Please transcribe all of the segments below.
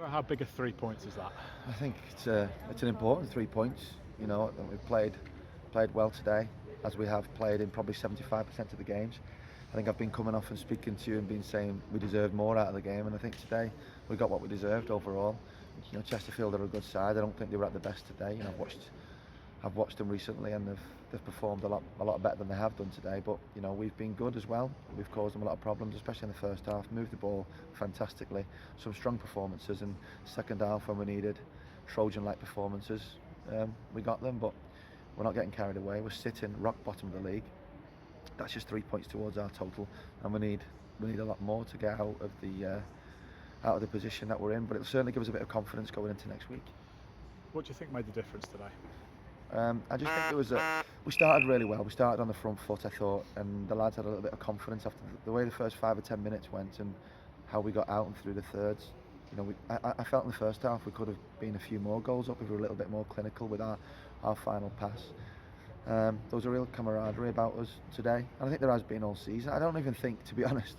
How big are 3 points is that? I think it's an important 3 points. You know, that we've played well today, as we have played in probably 75% of the games. I think I've been coming off and speaking to you and been saying we deserved more out of the game, and I think today we got what we deserved overall. You know, Chesterfield are a good side. I don't think they were at the best today. You know, I've watched them recently, and they've performed a lot better than they have done today. But you know, we've been good as well. We've caused them a lot of problems, especially in the first half. Moved the ball fantastically. Some strong performances, and second half when we needed Trojan-like performances, we got them. But we're not getting carried away. We're sitting rock bottom of the league. That's just 3 points towards our total, and we need a lot more to get out of the position that we're in. But it'll certainly give us a bit of confidence going into next week. What do you think made the difference today? I just think it was we started really well. We started on the front foot, I thought, and the lads had a little bit of confidence after the way the first 5 or 10 minutes went and how we got out and through the thirds. You know, I felt in the first half we could have been a few more goals up if we were a little bit more clinical with our final pass. There was a real camaraderie about us today, and I think there has been all season. I don't even think, to be honest,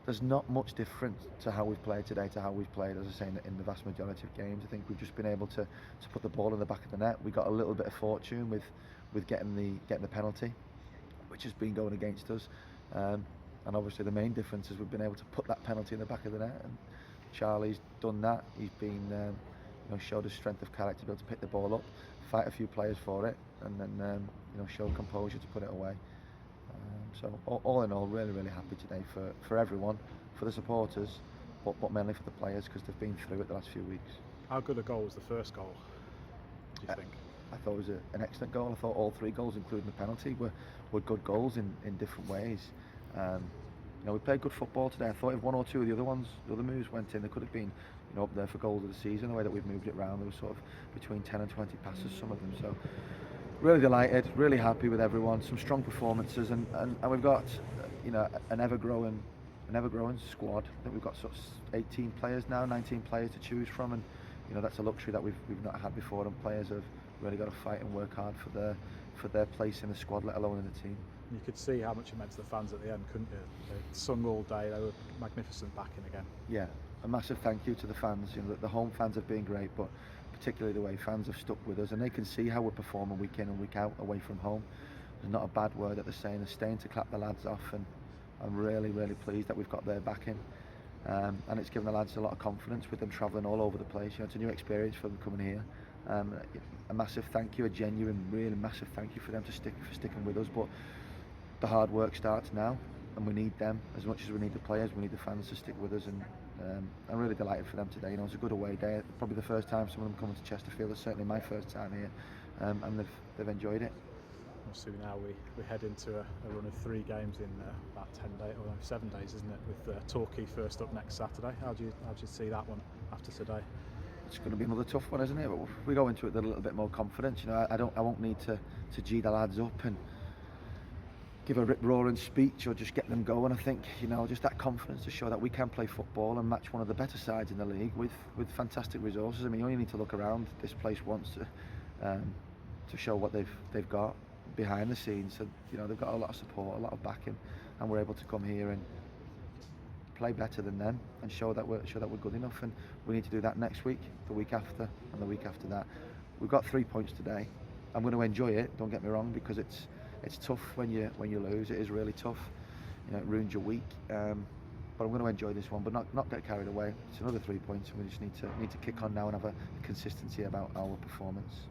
there's not much difference to how we've played today to how we've played, as I say, in the vast majority of games. I think we've just been able to put the ball in the back of the net. We got a little bit of fortune with getting the penalty, which has been going against us. And obviously the main difference is we've been able to put that penalty in the back of the net. And Charlie's done that. He's been showed his strength of character to be able to pick the ball up, fight a few players for it, and then show composure to put it away. So all in all, really happy today for everyone, for the supporters, but mainly for the players, because they've been through it the last few weeks. How good a goal was the first goal, do you think? I thought it was an excellent goal. I thought all 3 goals, including the penalty, were good goals in different ways. We played good football today. I thought if 1 or 2 of the other moves went in, they could have been up there for goals of the season. The way that we've moved it around, there was sort of between 10 and 20 passes, some of them. So really delighted, really happy with everyone. Some strong performances, and we've got an ever growing squad. I think we've got sort of 18 players now, 19 players to choose from, and that's a luxury that we've not had before. And players have really got to fight and work hard for their place in the squad, let alone in the team. You could see how much it meant to the fans at the end, couldn't you? They sung all day. They were magnificent backing again. Yeah, a massive thank you to the fans. The home fans have been great, but particularly the way fans have stuck with us, and they can see how we're performing week in and week out away from home. There's not a bad word that they're saying. They're staying to clap the lads off, and I'm really pleased that we've got their backing. And it's given the lads a lot of confidence with them travelling all over the place. It's a new experience for them coming here. A massive thank you, a genuine, really massive thank you for them for sticking with us. But the hard work starts now, and we need them as much as we need the players. We need the fans to stick with us, and I'm really delighted for them today. It's a good away day. Probably the first time some of them coming to Chesterfield. It's certainly my first time here, and they've enjoyed it. Obviously now we head into a run of 3 games in about 10 days, or 7 days, isn't it? With Torquay first up next Saturday. How do you see that one after today? It's going to be another tough one, isn't it? But we go into it with a little bit more confidence. I won't need to G the lads up and give a rip-roaring speech or just get them going. I think just that confidence to show that we can play football and match one of the better sides in the league with fantastic resources. I mean, you only need to look around this place once to show what they've got behind the scenes. So they've got a lot of support, a lot of backing, and we're able to come here and play better than them and show that we're good enough. And we need to do that next week, the week after, and the week after that. We've got 3 points today. I'm going to enjoy it, don't get me wrong, because it's tough when you lose. It is really tough. It ruins your week. But I'm going to enjoy this one, but not get carried away. It's another 3 points, and we just need to kick on now and have a consistency about our performance.